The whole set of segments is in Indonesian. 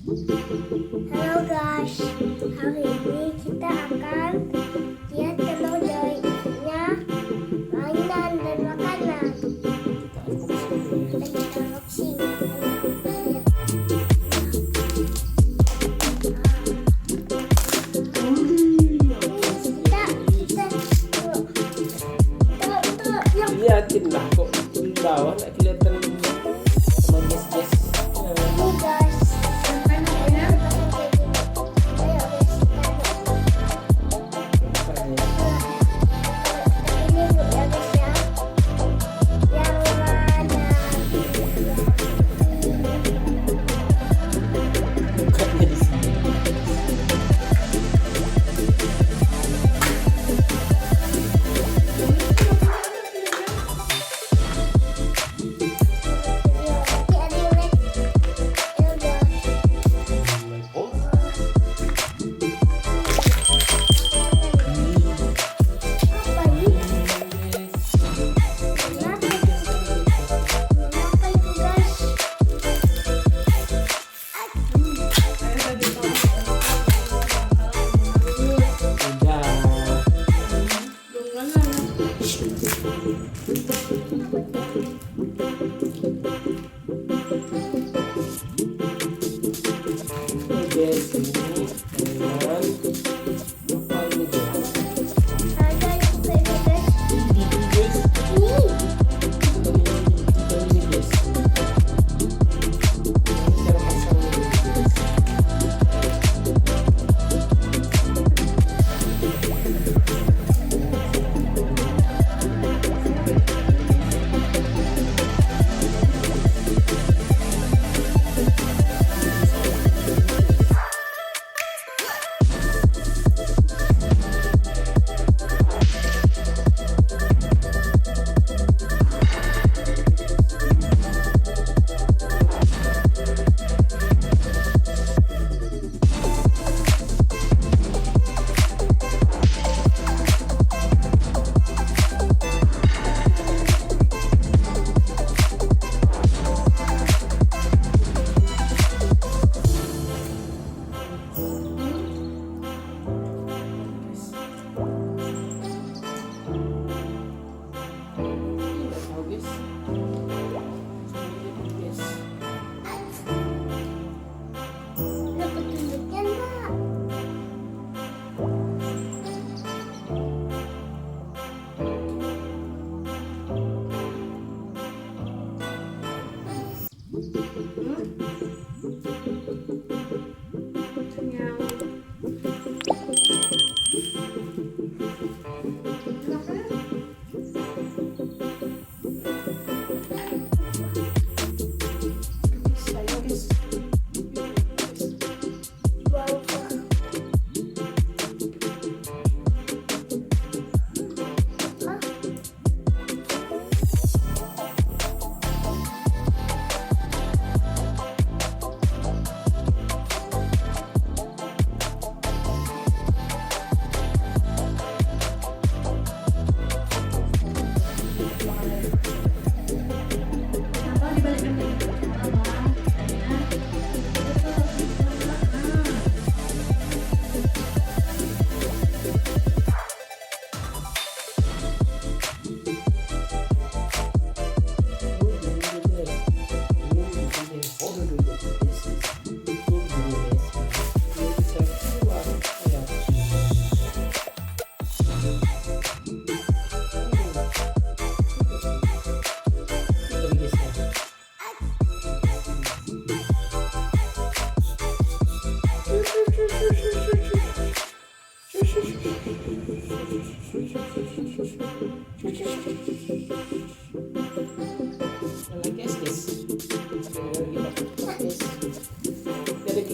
Halo guys, hari ini kita akan lihat telur dari isinya mainan dan makanan. Dan kita unboxing. Liatin lah kok di bawah nggak kelihatan sama gas-gas. Ini guys, ini dulu ya guys ya. Yang mana? Bukanya di sini. Guys, ini mainan apa ini guys? DVD guys. Ini guys. Ini cara pasangnya guys.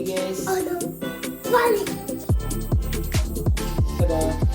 Guys. Aduh, balik. Dadah.